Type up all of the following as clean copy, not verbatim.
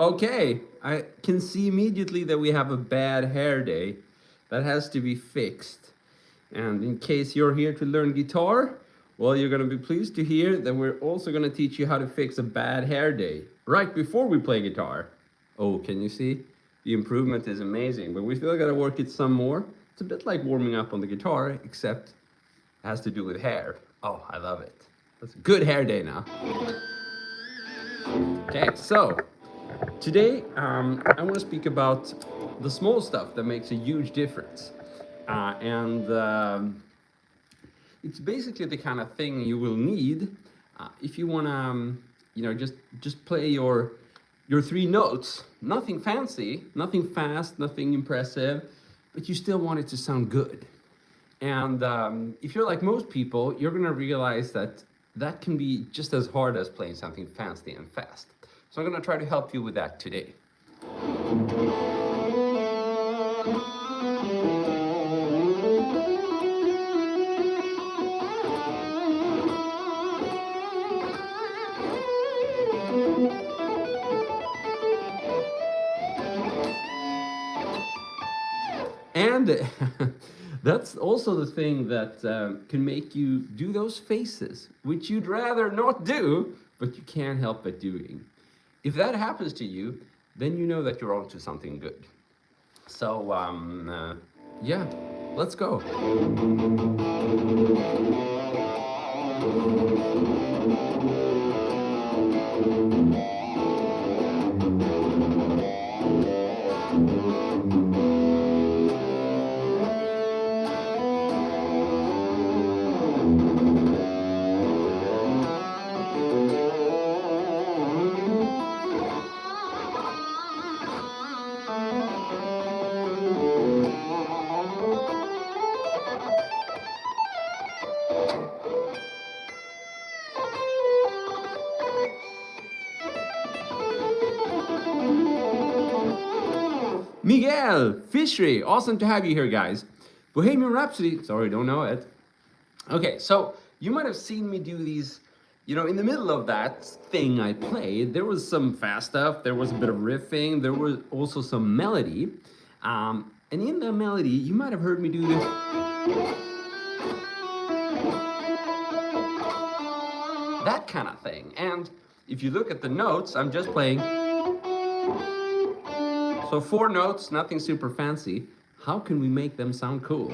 Okay, I can see immediately that we have a bad hair day. That has to be fixed. And in case you're here to learn guitar, well, you're going to be pleased to hear that we're also going to teach you how to fix a bad hair day right before we play guitar. Oh, can you see? The improvement is amazing, but we still got to work it some more. It's a bit like warming up on the guitar, except it has to do with hair. Oh, I love it. That's a good hair day now. Okay, so today I want to speak about the small stuff that makes a huge difference. And it's basically the kind of thing you will need if you want to, just play your three notes. Nothing fancy, nothing fast, nothing impressive, but you still want it to sound good. And if you're like most people, you're going to realize that that can be just as hard as playing something fancy and fast. So I'm going to try to help you with that today. And that's also the thing that can make you do those faces, which you'd rather not do, but you can't help but doing. If that happens to you, then you know that you're onto something good. So, yeah, let's go. Miguel Fishry, awesome to have you here, guys. Bohemian Rhapsody, sorry, don't know it. Okay, so you might have seen me do these, in the middle of that thing I played, there was some fast stuff, there was a bit of riffing, there was also some melody. And in the melody, you might have heard me do this. That kind of thing. And if you look at the notes, I'm just playing. So 4 notes, nothing super fancy. How can we make them sound cool?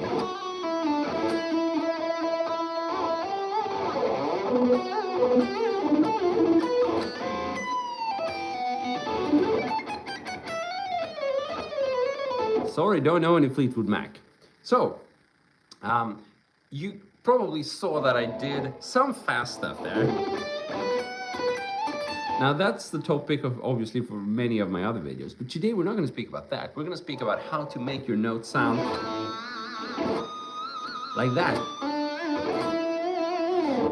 Sorry, don't know any Fleetwood Mac. So, you probably saw that I did some fast stuff there. Now that's the topic of, obviously, for many of my other videos, but today we're not going to speak about that. We're going to speak about how to make your notes sound like that.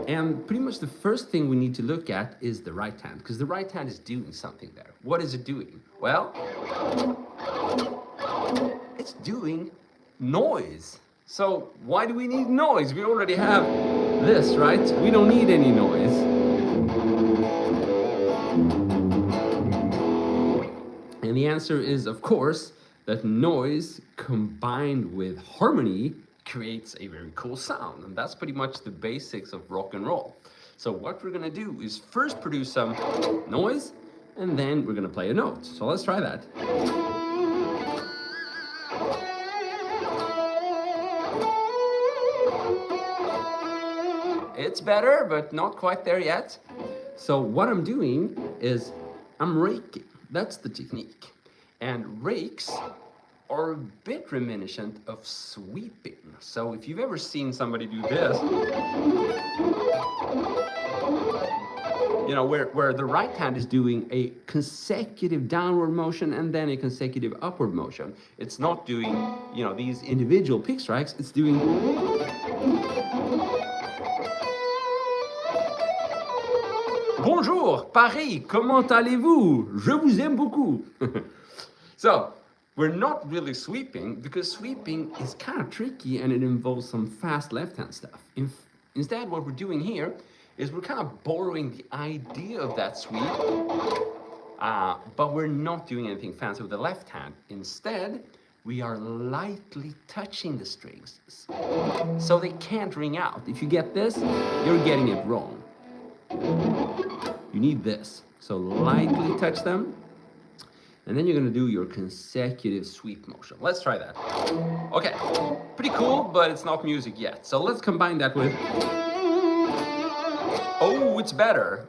And pretty much the first thing we need to look at is the right hand, because the right hand is doing something there. What is it doing? Well, it's doing noise. So why do we need noise? We already have this, right? We don't need any noise. And the answer is, of course, that noise combined with harmony creates a very cool sound. And that's pretty much the basics of rock and roll. So what we're gonna do is first produce some noise, and then we're gonna play a note. So let's try that. It's better, but not quite there yet. So what I'm doing is I'm raking. That's the technique. And rakes are a bit reminiscent of sweeping. So if you've ever seen somebody do this, where the right hand is doing a consecutive downward motion and then a consecutive upward motion. It's not doing, these individual pick strikes. It's doing... Bonjour, Paris, comment allez-vous? Je vous aime beaucoup. So, we're not really sweeping, because sweeping is kind of tricky and it involves some fast left-hand stuff. Instead, what we're doing here is we're kind of borrowing the idea of that sweep But we're not doing anything fancy with the left hand. Instead, we are lightly touching the strings so they can't ring out. If you get this, you're getting it wrong. You need this. So lightly touch them, and then you're gonna do your consecutive sweep motion. Let's try that. Okay, pretty cool, but it's not music yet. So let's combine that with, oh, it's better.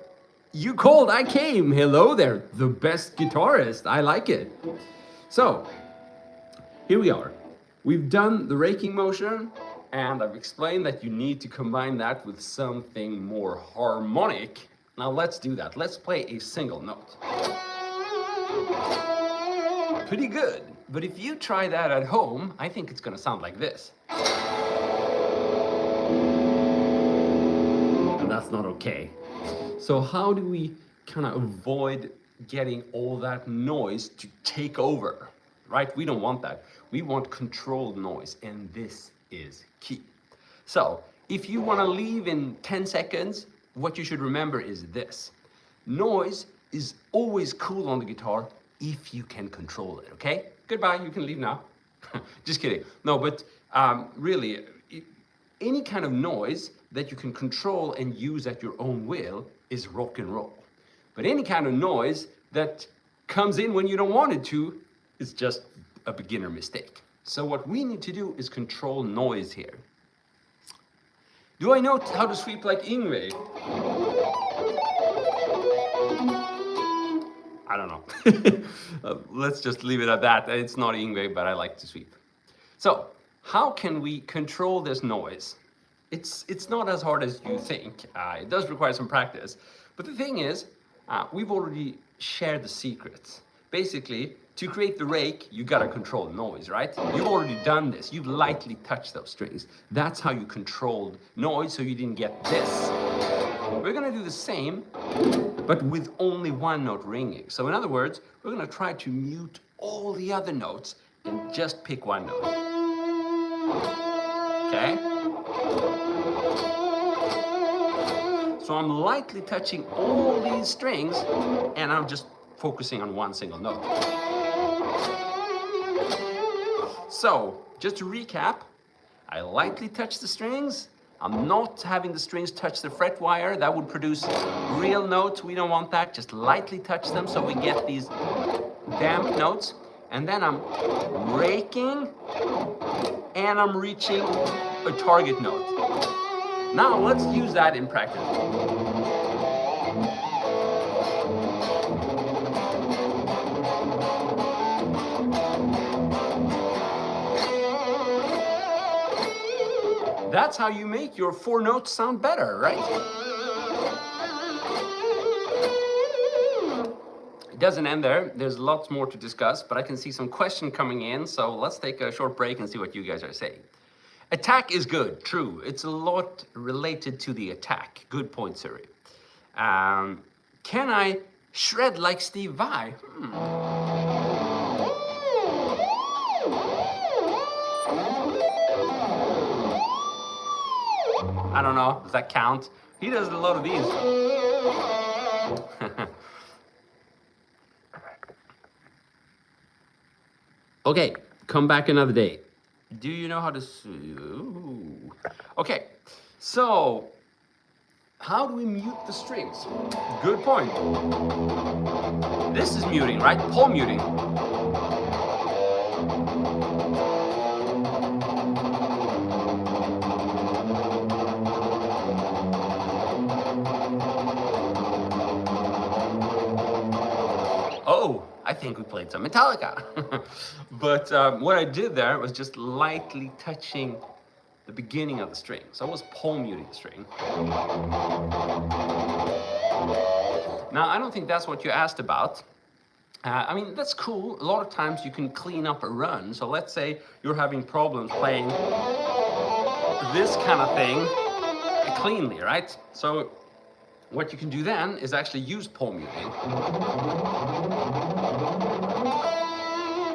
You called, I came. Hello there, the best guitarist. I like it. So, here we are. We've done the raking motion, and I've explained that you need to combine that with something more harmonic. Now let's do that. Let's play a single note. Pretty good, but if you try that at home, I think it's gonna sound like this. And that's not okay. So how do we kind of avoid getting all that noise to take over, right? We don't want that. We want controlled noise, and this is key. So if you want to leave in 10 seconds, what you should remember is this. Noise is always cool on the guitar if you can control it, okay? Goodbye, you can leave now. Just kidding. No, but really, any kind of noise that you can control and use at your own will is rock and roll. But any kind of noise that comes in when you don't want it to is just a beginner mistake. So what we need to do is control noise here. Do I know how to sweep like Yngwie? I don't know. Let's just leave it at that. It's not Yngwie, but I like to sweep. So how can we control this noise? It's not as hard as you think. It does require some practice. But the thing is, we've already shared the secrets. Basically, to create the rake, you gotta control noise, right? You've already done this. You've lightly touched those strings. That's how you controlled noise, so you didn't get this. We're gonna do the same, but with only one note ringing. So in other words, we're gonna try to mute all the other notes and just pick one note. Okay? So I'm lightly touching all these strings, and I'm just focusing on one single note. So, just to recap, I lightly touch the strings. I'm not having the strings touch the fret wire. That would produce real notes. We don't want that. Just lightly touch them so we get these damp notes. And then I'm raking, and I'm reaching a target note. Now let's use that in practice. That's how you make your 4 notes sound better, right? It doesn't end there. There's lots more to discuss, but I can see some question coming in, so let's take a short break and see what you guys are saying. Attack is good, true. It's a lot related to the attack. Good point, Siri. Can I shred like Steve Vai? I don't know, does that count? He does a lot of these. Okay, come back another day. Do you know how to... Okay, so how do we mute the strings? Good point. This is muting, right? Palm muting. Oh, I think we played some Metallica. But what I did there was just lightly touching the beginning of the string. So I was palm muting the string. Now, I don't think that's what you asked about. I mean, that's cool. A lot of times you can clean up a run. So let's say you're having problems playing this kind of thing cleanly, right? So what you can do then is actually use palm muting.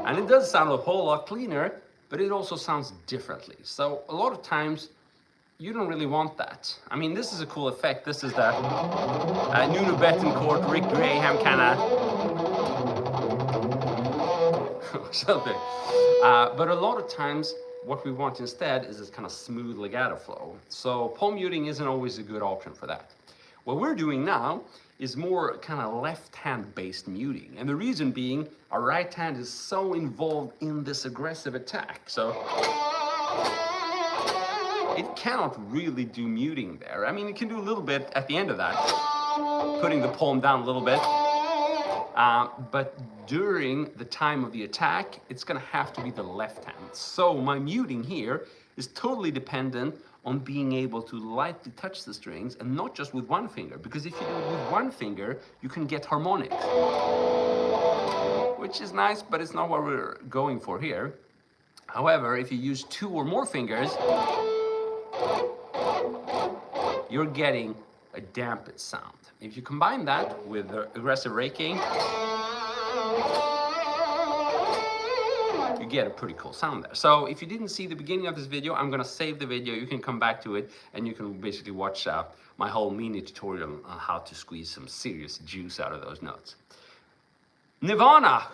And it does sound a whole lot cleaner, but it also sounds differently. So a lot of times you don't really want that. I mean, this is a cool effect. This is the Nuno Bettencourt, Rick Graham kind of something. But a lot of times, what we want instead is this kind of smooth legato flow. So palm muting isn't always a good option for that. What we're doing now is more kind of left hand based muting. And the reason being, our right hand is so involved in this aggressive attack. So it cannot really do muting there. I mean, it can do a little bit at the end of that, putting the palm down a little bit. But during the time of the attack, it's gonna have to be the left hand. So my muting here is totally dependent on being able to lightly touch the strings, and not just with one finger, because if you do it with one finger, you can get harmonics, which is nice, but it's not what we're going for here. However, if you use 2 or more fingers, you're getting a dampened sound. If you combine that with the aggressive raking, you get a pretty cool sound there. So if you didn't see the beginning of this video, I'm gonna save the video. You can come back to it and you can basically watch my whole mini tutorial on how to squeeze some serious juice out of those notes. Nirvana!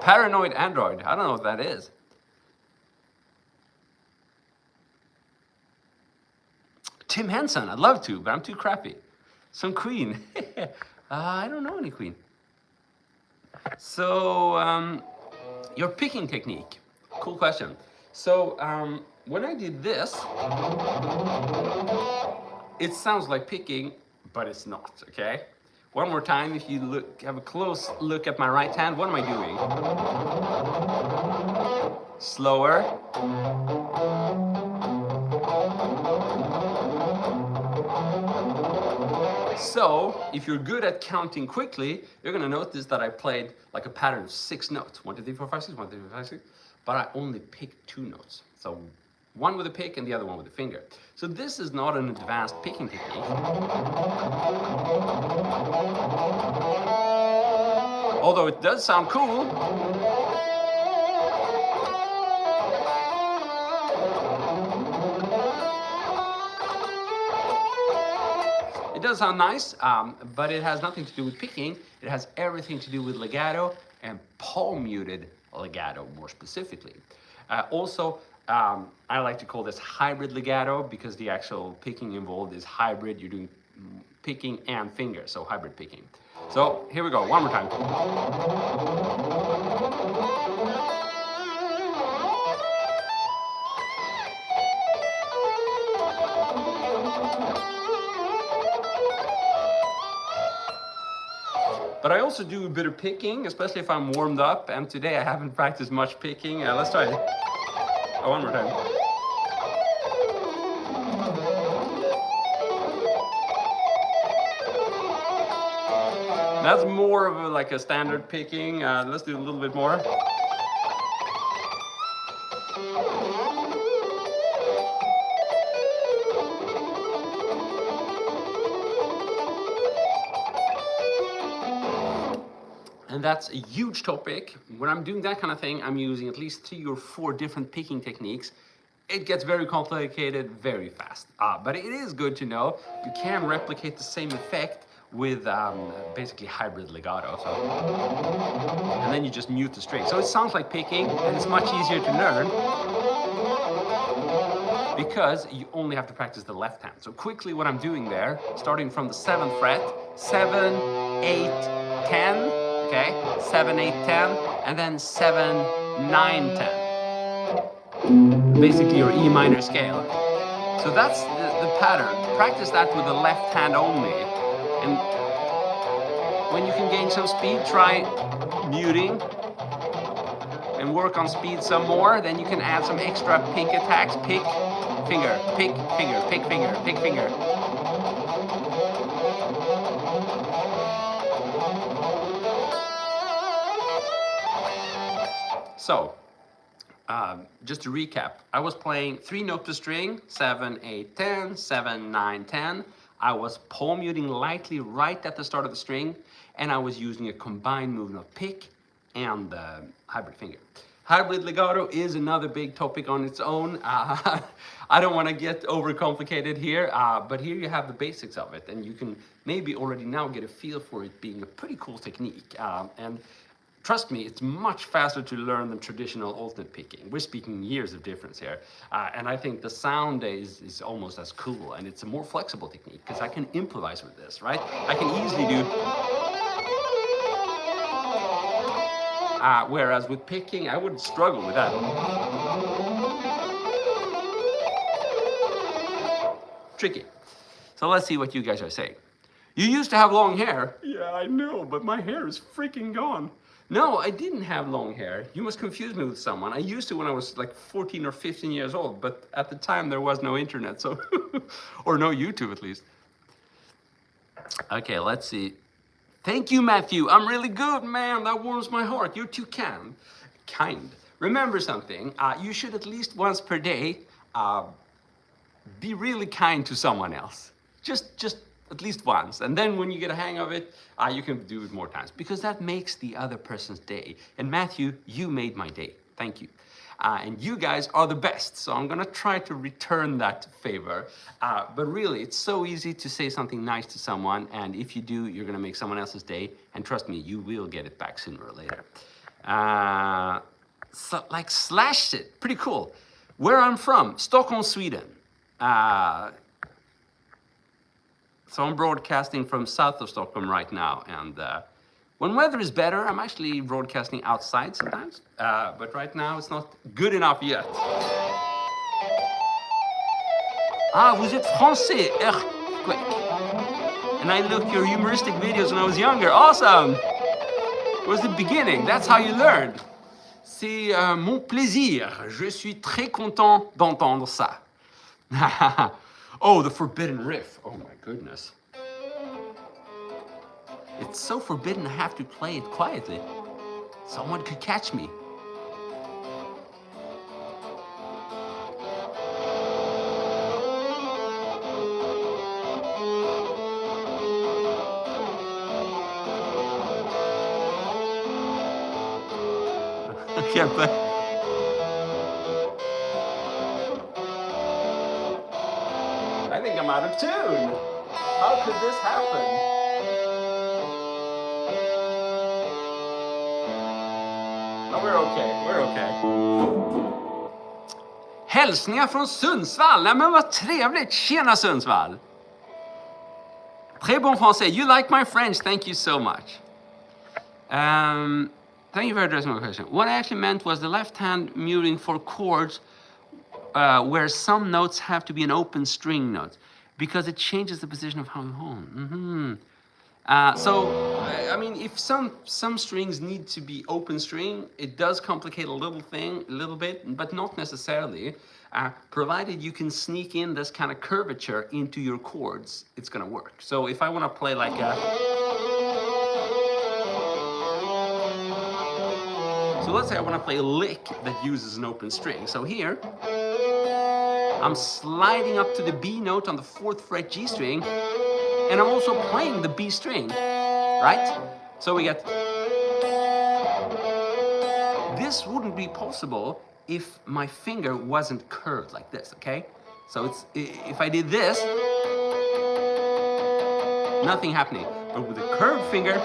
Paranoid Android, I don't know what that is. Tim Henson, I'd love to, but I'm too crappy. Some Queen. I don't know any Queen. So, your picking technique. Cool question. So, when I did this, it sounds like picking, but it's not, okay? One more time, if you have a close look at my right hand, what am I doing? Slower. So, if you're good at counting quickly, you're gonna notice that I played like a pattern of 6 notes. 1, 2, 3, 4, 5, 6, 1, 2, 3, 4, 5, 6. But I only picked 2 notes. So, one with a pick and the other one with a finger. So this is not an advanced picking technique. Although it does sound cool. It does sound nice, but it has nothing to do with picking. It has everything to do with legato and palm muted legato more specifically. Also, I like to call this hybrid legato because the actual picking involved is hybrid. You're doing picking and finger, so hybrid picking. So here we go, one more time. But I also do a bit of picking, especially if I'm warmed up, and today I haven't practiced much picking. Let's try it. Oh, one more time. That's more of like a standard picking. Let's do a little bit more. And that's a huge topic. When I'm doing that kind of thing, I'm using at least 3 or 4 different picking techniques. It gets very complicated very fast. But it is good to know you can replicate the same effect with basically hybrid legato. So, and then you just mute the string. So it sounds like picking, and it's much easier to learn because you only have to practice the left hand. So quickly what I'm doing there, starting from the 7th fret, 7, 8, 10, okay? 7, 8, 10, and then 7, 9, 10. Basically your E minor scale. So that's the pattern. Practice that with the left hand only. And when you can gain some speed, try muting and work on speed some more. Then you can add some extra pick attacks. Pick, finger, pick, finger, pick, finger, pick, finger. So, just to recap, I was playing 3-note to string, 7, 8, 10, 7, 9, 10. I was palm muting lightly right at the start of the string, and I was using a combined movement of pick and hybrid finger. Hybrid legato is another big topic on its own. I don't want to get overcomplicated here, but here you have the basics of it, and you can maybe already now get a feel for it being a pretty cool technique. And trust me, it's much faster to learn than traditional alternate picking. We're speaking years of difference here. And I think the sound is almost as cool, and it's a more flexible technique because I can improvise with this, right? I can easily do... whereas with picking, I would struggle with that. Tricky. So let's see what you guys are saying. You used to have long hair. Yeah, I know, but my hair is freaking gone. No, I didn't have long hair. You must confuse me with someone. I used to when I was like 14 or 15 years old, but at the time there was no internet, so or no YouTube at least. Okay, let's see. Thank you, Matthew. I'm really good, man. That warms my heart. You're too kind. Remember something. You should at least once per day be really kind to someone else. Just at least once. And then when you get a hang of it, you can do it more times because that makes the other person's day. And Matthew, you made my day. Thank you. And you guys are the best, so I'm gonna try to return that favor. But really, it's so easy to say something nice to someone, and if you do, you're gonna make someone else's day, and trust me, you will get it back sooner or later. So, like, slash it, pretty cool. Where I'm from, Stockholm, Sweden. So I'm broadcasting from south of Stockholm right now, and when weather is better, I'm actually broadcasting outside sometimes, but right now it's not good enough yet. Ah, vous êtes français, earthquake. And I looked your humoristic videos when I was younger. Awesome! It was the beginning, that's how you learn. C'est mon plaisir. Je suis très content d'entendre ça. Oh, the forbidden riff. Oh my goodness. It's so forbidden I have to play it quietly. Someone could catch me. I can't play. I think I'm out of tune. How could this happen? We're okay. Hälsningar från Sundsvall. Nej men vad trevligt. Tjena Sundsvall. Très bon français. You like my French. Thank you so much. Thank you for addressing my question. What I actually meant was the left hand muting for chords where some notes have to be an open string note because it changes the position of how you hold. So, I mean, if some strings need to be open string, it does complicate a little bit, but not necessarily. Provided you can sneak in this kind of curvature into your chords, it's gonna work. So if I wanna play like a... So let's say I wanna play a lick that uses an open string. So here, I'm sliding up to the B note on the 4th fret G string, and I'm also playing the B string, right? So we get... This wouldn't be possible if my finger wasn't curved like this, okay? So it's, if I did this, nothing happening. But with a curved finger,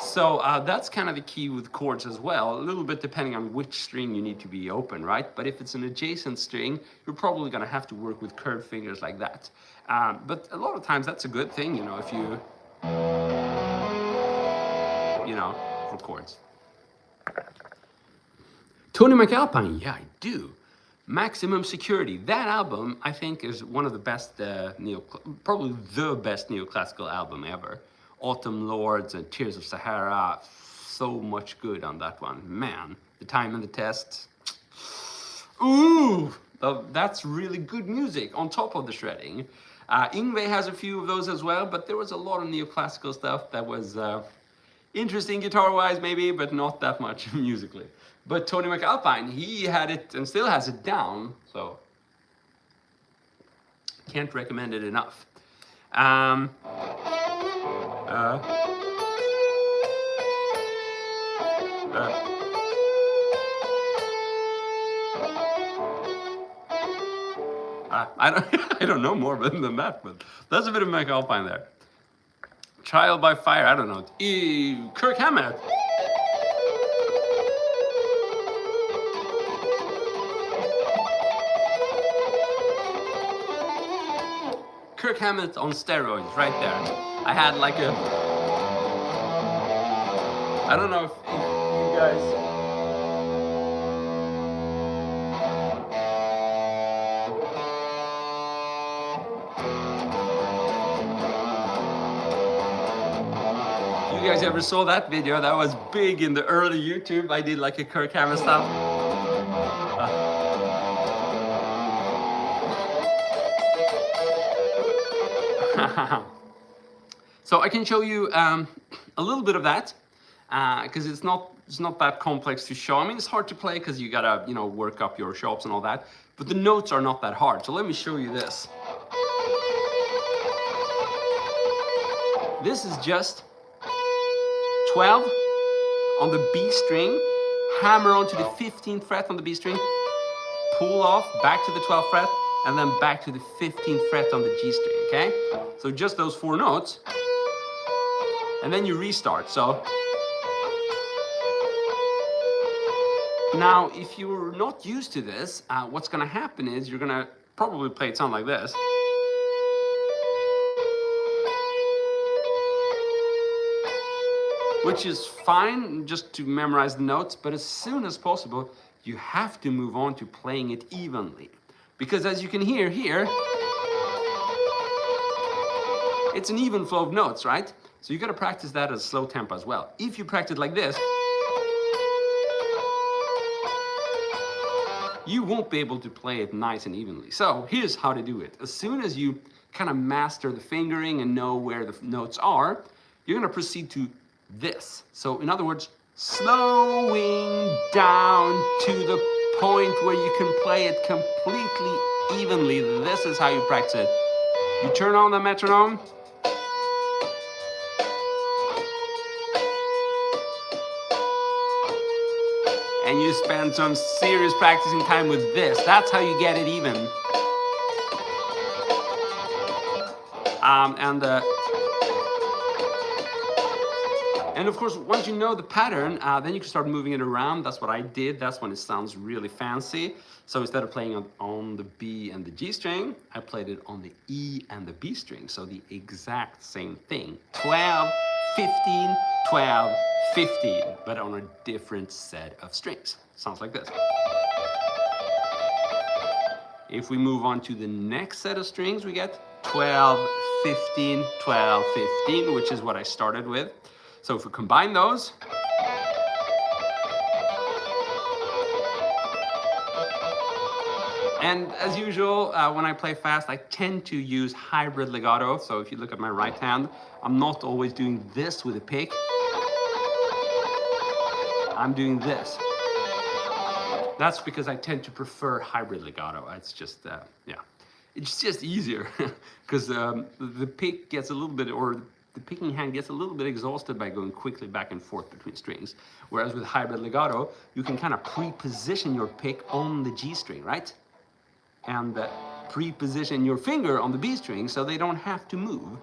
so that's kind of the key with chords as well, a little bit depending on which string you need to be open, right? But if it's an adjacent string, you're probably gonna have to work with curved fingers like that. But a lot of times that's a good thing, you know, if you know, for chords. Tony McAlpine, yeah, I do. Maximum Security. That album, I think, is one of the best, probably the best neoclassical album ever. Autumn Lords and Tears of Sahara, so much good on that one. Man, The Time and the Test. Ooh, that's really good music on top of the shredding. Yngwie has a few of those as well, but there was a lot of neoclassical stuff that was interesting guitar-wise maybe, but not that much musically. But Tony McAlpine, he had it and still has it down, so. Can't recommend it enough. Uh, I don't I don't know more than that, but that's a bit of McAlpine there. Trial by Fire, I don't know. Kirk Hammett. Kirk Hammett on steroids, right there. I had like a... I don't know if you guys... You guys ever saw that video? That was big in the early YouTube. I did like a Kirk Hammett stuff. So I can show you a little bit of that because it's not that complex to show. I mean, it's hard to play because you gotta work up your chops and all that, but the notes are not that hard. So let me show you this. This is just 12 on the B string, hammer onto the 15th fret on the B string, pull off back to the 12th fret, and then back to the 15th fret on the G string, okay? So just those 4 notes, and then you restart. So now, if you're not used to this, what's gonna happen is you're gonna probably play it sound like this. Which is fine just to memorize the notes, but as soon as possible, you have to move on to playing it evenly. Because as you can hear here, it's an even flow of notes, right? So you gotta practice that at a slow tempo as well. If you practice like this, you won't be able to play it nice and evenly. So here's how to do it. As soon as you kind of master the fingering and know where the notes are, you're gonna proceed to this. So in other words, slowing down to the point where you can play it completely evenly. This is how you practice it. You turn on the metronome. And you spend some serious practicing time with this. That's how you get it even. And of course, once you know the pattern, then you can start moving it around. That's what I did. That's when it sounds really fancy. So instead of playing on the B and the G string, I played it on the E and the B string. So the exact same thing. 12, 15, 12, 15, but on a different set of strings. Sounds like this. If we move on to the next set of strings, we get 12, 15, 12, 15, which is what I started with. So if we combine those, and as usual, when I play fast, I tend to use hybrid legato. So if you look at my right hand, I'm not always doing this with a pick. I'm doing this. That's because I tend to prefer hybrid legato. It's just, yeah, it's just easier because the pick gets a little bit, or the picking hand gets a little bit exhausted by going quickly back and forth between strings. Whereas with hybrid legato, you can kind of pre-position your pick on the G string, right? And pre-position your finger on the B string so they don't have to move.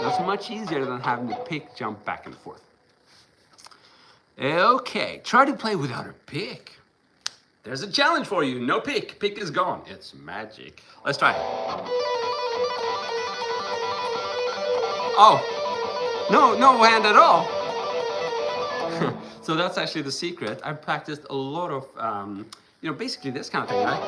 That's much easier than having the pick jump back and forth. Okay, try to play without a pick. There's a challenge for you. No pick. Pick is gone. It's magic. Let's try it. Oh, no hand at all. So that's actually the secret. I've practiced a lot of, basically this kind of thing, right?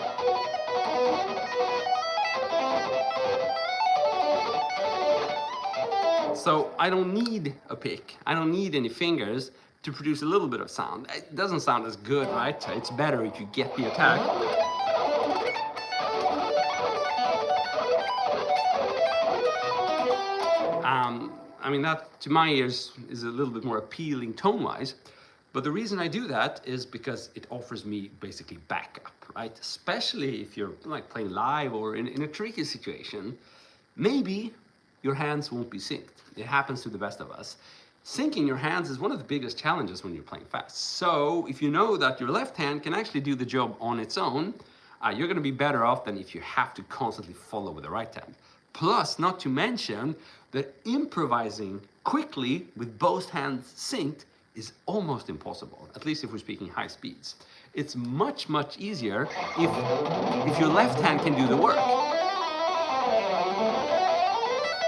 So I don't need a pick. I don't need any fingers to produce a little bit of sound. It doesn't sound as good, right? It's better if you get the attack. I mean, that to my ears is a little bit more appealing tone-wise, but the reason I do that is because it offers me basically backup. right? Especially if you're like playing live or in a tricky situation, maybe your hands won't be synced. It happens to the best of us. Syncing your hands is one of the biggest challenges when you're playing fast. So if you know that your left hand can actually do the job on its own, you're going to be better off than if you have to constantly follow with the right hand. Plus, not to mention that improvising quickly with both hands synced is almost impossible, at least if we're speaking high speeds. It's much, much easier if your left hand can do the work.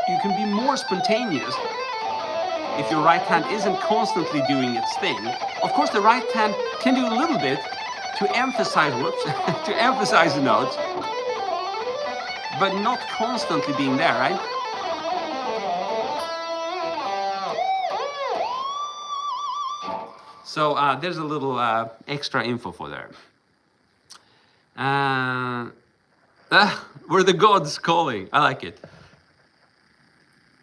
You can be more spontaneous if your right hand isn't constantly doing its thing. Of course, the right hand can do a little bit to emphasize, to emphasize the notes, but not constantly being there, right? So there's a little extra info for there. Were the gods calling? I like it.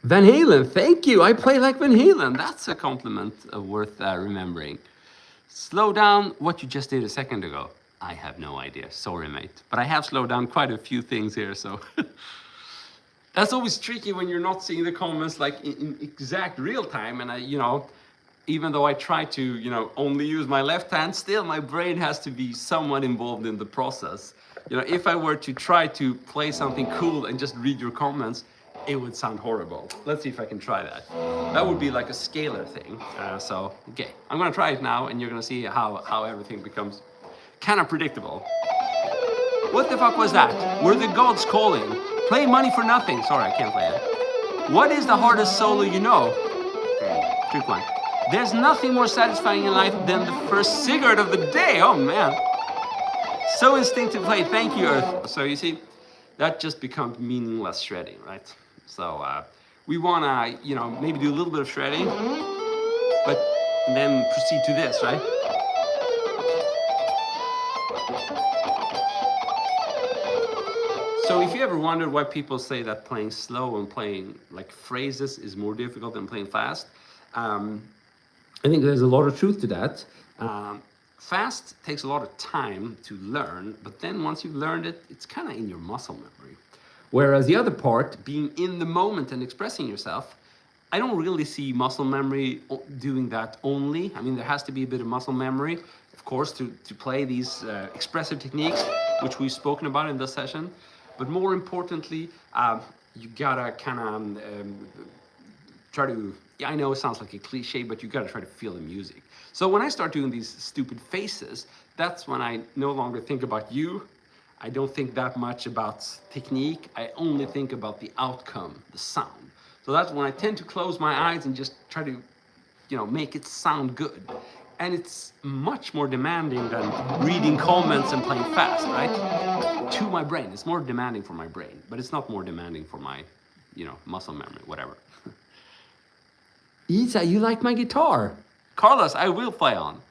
Van Halen, thank you. I play like Van Halen. That's a compliment worth remembering. Slow down what you just did a second ago. I have no idea. Sorry, mate. But I have slowed down quite a few things here, so. That's always tricky when you're not seeing the comments like in exact real time. And even though I try to, only use my left hand, still my brain has to be somewhat involved in the process. If I were to try to play something cool and just read your comments, it would sound horrible. Let's see if I can try that. That would be like a scalar thing. Okay, I'm gonna try it now and you're gonna see how everything becomes kind of predictable. What the fuck was that? Were the gods calling? Play money for nothing. Sorry, I can't play it. What is the hardest solo you know? Trick one. There's nothing more satisfying in life than the first cigarette of the day. Oh man. So instinctive play. Thank you, Earth. So you see, that just becomes meaningless shredding, right? So we wanna, maybe do a little bit of shredding, but then proceed to this, right? So if you ever wondered why people say that playing slow and playing like phrases is more difficult than playing fast, I think there's a lot of truth to that. Fast takes a lot of time to learn, but then once you've learned it, it's kind of in your muscle memory. Whereas the other part, being in the moment and expressing yourself, I don't really see muscle memory doing that only. I mean, there has to be a bit of muscle memory, of course, to play these expressive techniques, which we've spoken about in this session. But more importantly, you gotta kind of try to, I know it sounds like a cliche, but you gotta try to feel the music. So when I start doing these stupid faces, that's when I no longer think about you. I don't think that much about technique. I only think about the outcome, the sound. So that's when I tend to close my eyes and just try to, make it sound good. And it's much more demanding than reading comments and playing fast, right? To my brain, it's more demanding for my brain, but it's not more demanding for my, muscle memory, whatever. Isa, you like my guitar? Carlos, I will play on.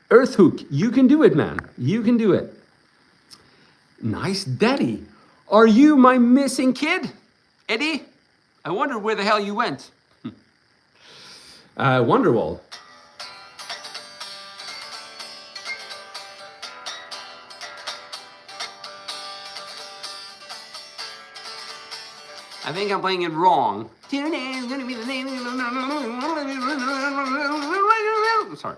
Earthhook, you can do it, man. You can do it. Nice daddy. Are you my missing kid? Eddie? I wonder where the hell you went. Wonderwall. I think I'm playing it wrong. Sorry.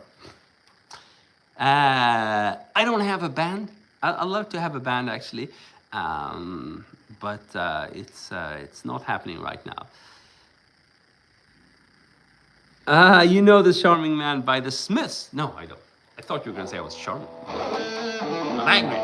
I don't have a band. I love to have a band actually, but it's not happening right now. You know The Charming Man by the Smiths? No, I don't. I thought you were gonna say I was charming. I'm angry.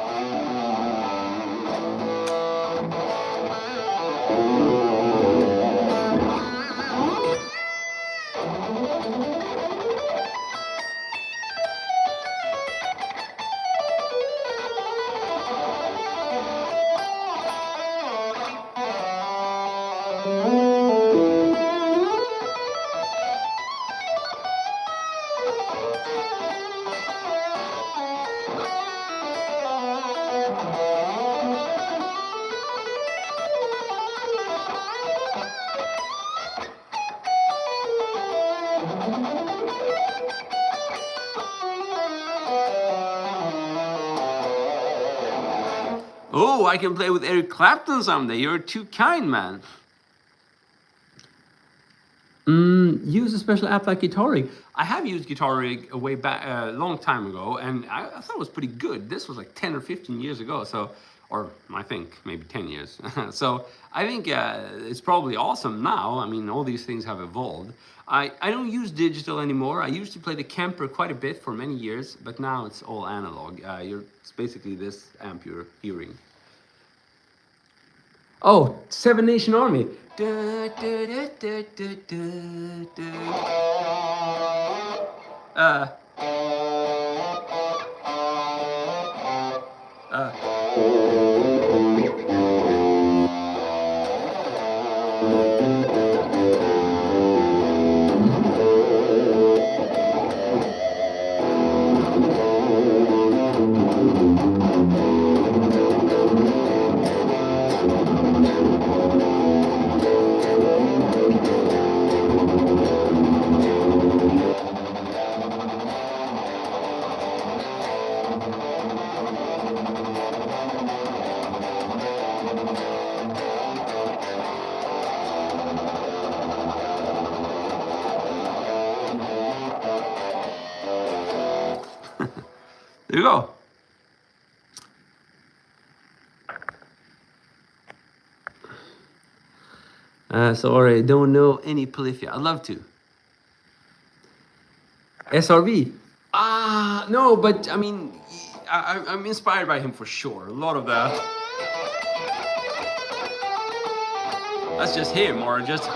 Oh, I can play with Eric Clapton someday. You're too kind, man. Use a special app like Guitar Rig. I have used Guitar Rig a way back, a long time ago, and I thought it was pretty good. This was like 10 or 15 years ago, so, or I think maybe 10 years. So I think it's probably awesome now. I mean, all these things have evolved. I don't use digital anymore. I used to play the Kemper quite a bit for many years, but now it's all analog. It's basically this amp you're hearing. Oh, Seven Nation Army. Da, da, da, da, da, da, da. There you go. Sorry, I don't know any Polyphia. I'd love to. SRV? No, but I mean, I'm inspired by him for sure. A lot of the... That's just him, or just...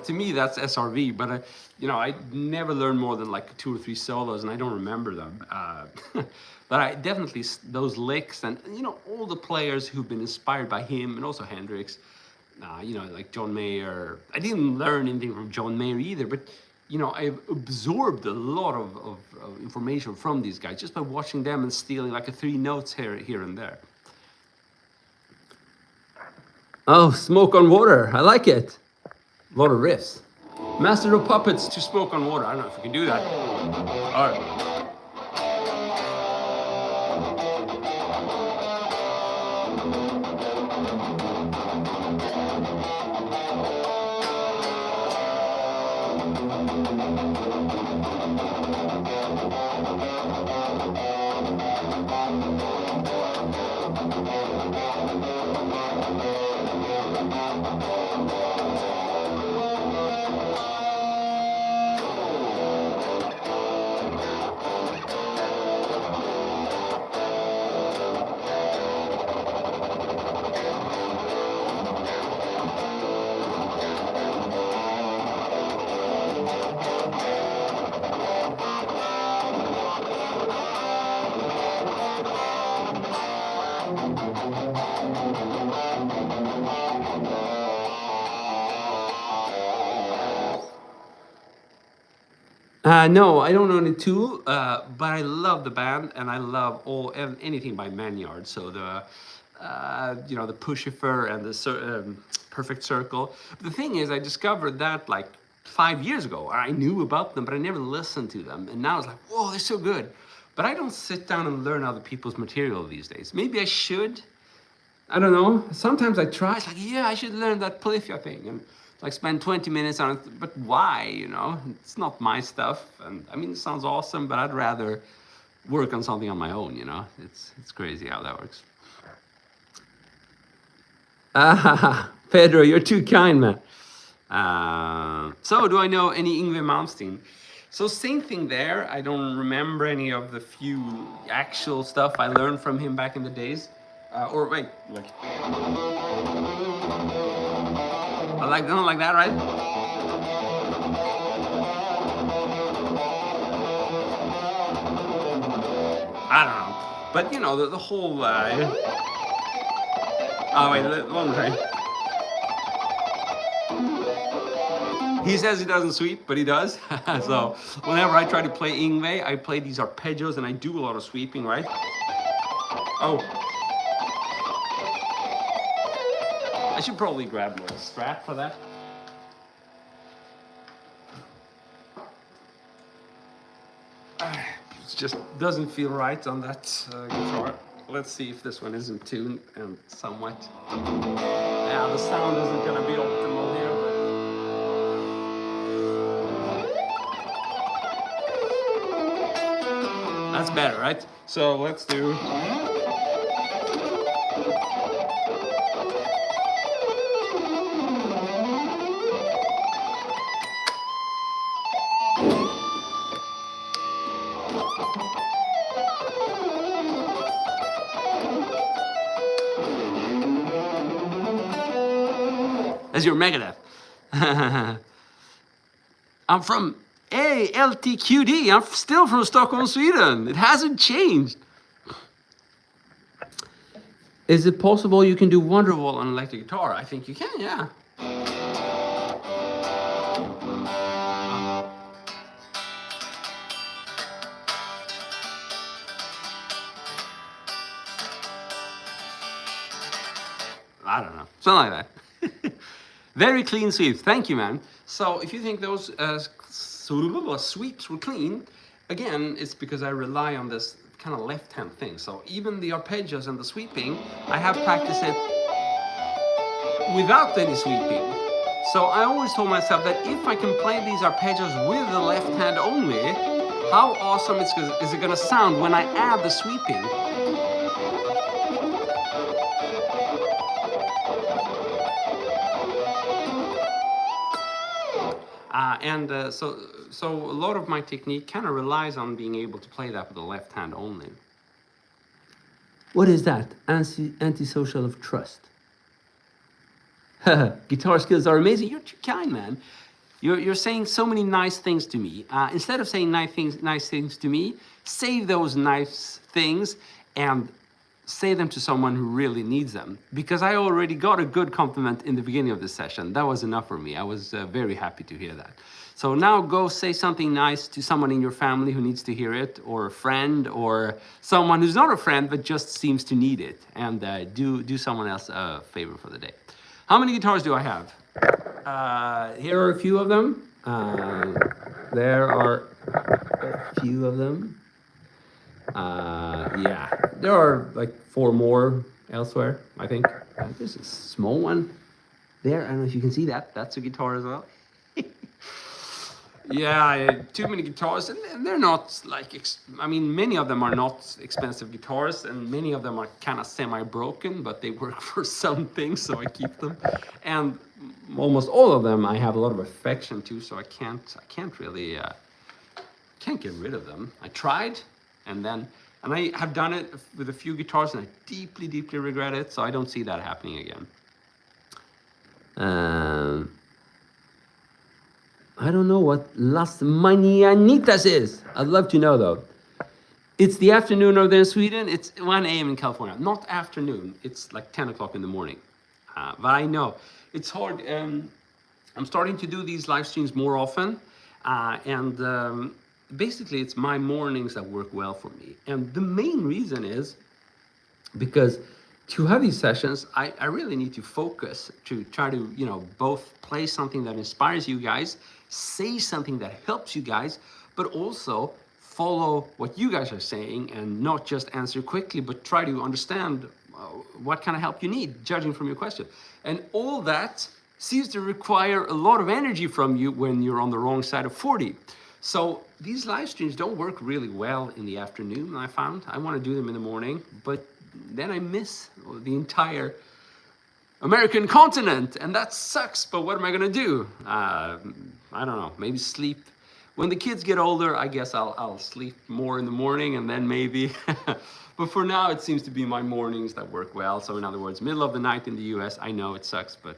To me, that's SRV, but I never learned more than like 2 or 3 solos, and I don't remember them. But I definitely, those licks, and all the players who've been inspired by him, and also Hendrix, like John Mayer. I didn't learn anything from John Mayer either, but I've absorbed a lot of information from these guys just by watching them and stealing like 3 notes here and there. Oh, Smoke on Water, I like it. A lot of riffs. Master of Puppets to Smoke on Water. I don't know if we can do that. All right. No, I don't own a Tool, but I love the band, and I love anything by Maynard. So the the Puscifer and the Perfect Circle. The thing is, I discovered that like 5 years ago. I knew about them, but I never listened to them. And now it's like, whoa, they're so good. But I don't sit down and learn other people's material these days. Maybe I should. I don't know. Sometimes I try. It's like, yeah, I should learn that Polyphia thing, and like spend 20 minutes on it. But why? It's not my stuff. And I mean, it sounds awesome, but I'd rather work on something on my own. It's crazy how that works. Pedro, you're too kind, man. So, do I know any Yngwie Malmsteen? So same thing there. I don't remember any of the few actual stuff I learned from him back in the days. Or wait, look. I don't like that, right? I don't know. But the whole oh wait, one try. He says he doesn't sweep, but he does. So whenever I try to play Yngwie, I play these arpeggios and I do a lot of sweeping, right? Oh. I should probably grab a little strap for that. It just doesn't feel right on that guitar. Let's see if this one is in tune and somewhat. Yeah, the sound isn't gonna be optimal here, but that's better, right? So let's do. As your Megadeth. I'm from LTQD. I'm still from Stockholm, Sweden. It hasn't changed. Is it possible you can do Wonderwall on electric guitar? I think you can, yeah. I don't know, something like that. Very clean sweeps, thank you, man. So if you think those sweeps were clean, again, it's because I rely on this kind of left-hand thing. So even the arpeggios and the sweeping, I have practiced it without any sweeping. So I always told myself that if I can play these arpeggios with the left hand only, how awesome is it gonna sound when I add the sweeping? So a lot of my technique kind of relies on being able to play that with the left hand only. What is that? Antisocial of trust. Guitar skills are amazing. You're too kind, man. You're saying so many nice things to me. Instead of saying nice things to me, say those nice things and say them to someone who really needs them. Because I already got a good compliment in the beginning of this session. That was enough for me. I was very happy to hear that. So now go say something nice to someone in your family who needs to hear it, or a friend, or someone who's not a friend but just seems to need it. And do someone else a favor for the day. How many guitars do I have? Here are a few of them. There are a few of them. Yeah, there are like 4 more elsewhere, I think. There's a small one there. I don't know if you can see that. That's a guitar as well. Yeah, too many guitars, and they're not like, I mean, many of them are not expensive guitars, and many of them are kind of semi-broken, but they work for some things, so I keep them. And almost all of them I have a lot of affection to, so I can't really, can't get rid of them. I tried, and I have done it with a few guitars, and I deeply, deeply regret it, so I don't see that happening again. I don't know what Las Mañanitas is. I'd love to know, though. It's the afternoon over there in Sweden. It's 1 a.m. in California. Not afternoon. It's like 10 o'clock in the morning. But I know. It's hard. I'm starting to do these live streams more often. Basically, it's my mornings that work well for me. And the main reason is because to have these sessions, I really need to focus to try to, both play something that inspires you guys, say something that helps you guys, but also follow what you guys are saying and not just answer quickly, but try to understand what kind of help you need, judging from your question. And all that seems to require a lot of energy from you when you're on the wrong side of 40. So these live streams don't work really well in the afternoon, I found. I want to do them in the morning, but then I miss the entire American continent, and that sucks, but what am I gonna do? I don't know, maybe sleep. When the kids get older, I guess I'll sleep more in the morning, and then maybe, but for now it seems to be my mornings that work well. So in other words, middle of the night in the US, I know it sucks, but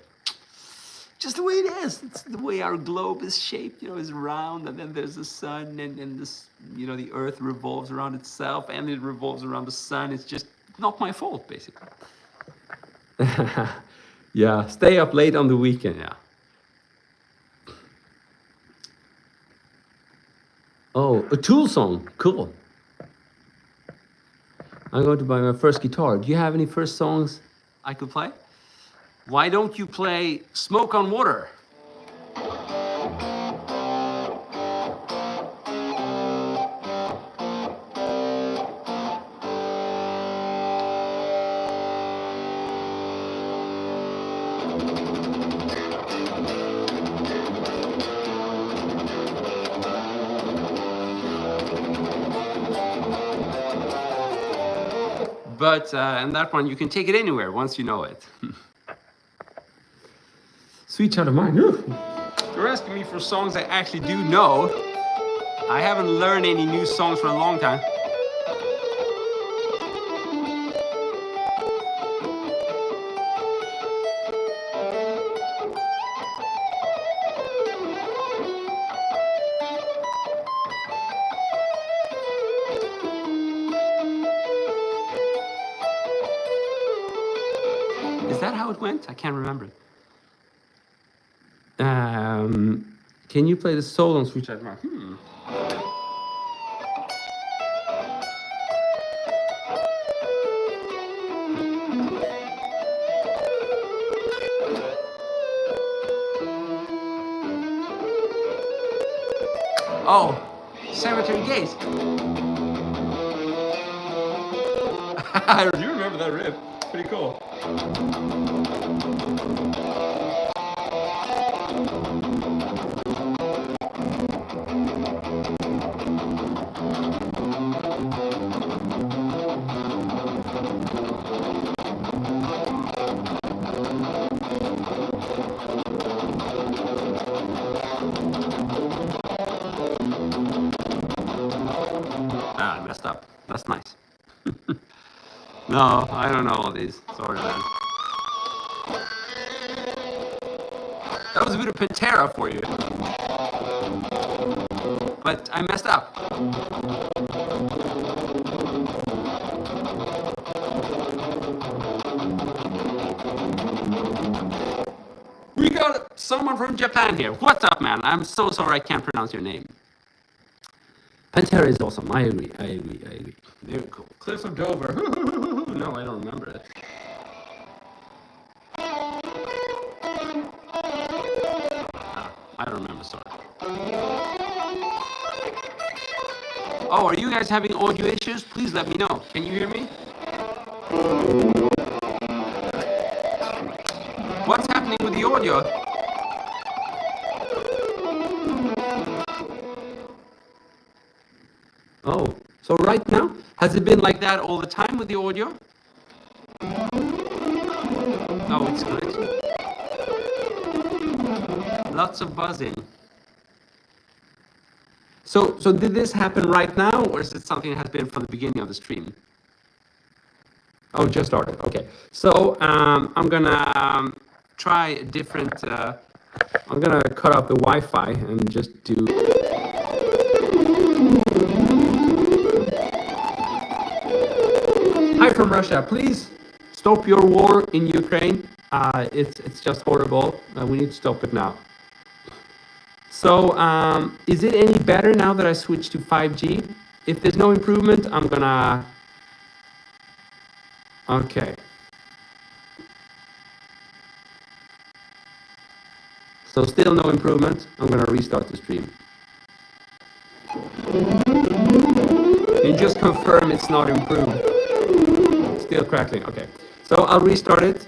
just the way it is. It's the way our globe is shaped, is round, and then there's the sun, and this, the earth revolves around itself, and it revolves around the sun. It's just not my fault, basically. Yeah, stay up late on the weekend, yeah. Oh, a Tool song, cool. I'm going to buy my first guitar. Do you have any first songs I could play? Why don't you play Smoke on Water? But and that one, you can take it anywhere once you know it. Sweet Child of Mine. You're asking me for songs I actually do know. I haven't learned any new songs for a long time. Is that how it went? I can't remember. Can you play the solo on Sweet Child of Mine? Oh, Cemetery Gates. I do remember that riff. Pretty cool. Ah, I messed up. That's nice. No, I don't know all these. Sorry, man. That was a bit of Pantera for you. But I messed up. We got someone from Japan here. What's up, man? I'm so sorry I can't pronounce your name. Pantera is awesome. I agree. Very cool. Cliff of Dover. No, I don't remember it. I don't remember, sorry. Oh, are you guys having audio issues? Please let me know. Can you hear me? What's happening with the audio? Oh, so right now, has it been like that all the time with the audio? Oh, it's glitchy. Lots of buzzing. So did this happen right now, or is it something that has been from the beginning of the stream? Oh, just started. Okay. So I'm gonna try a different. I'm gonna cut off the Wi-Fi and just do. Hi from Russia. Please stop your war in Ukraine. It's just horrible. We need to stop it now. So is it any better now that I switched to 5G? If there's no improvement, I'm gonna. Okay. So still no improvement. I'm gonna restart the stream. You just confirm it's not improved. Still crackling. Okay. So I'll restart it.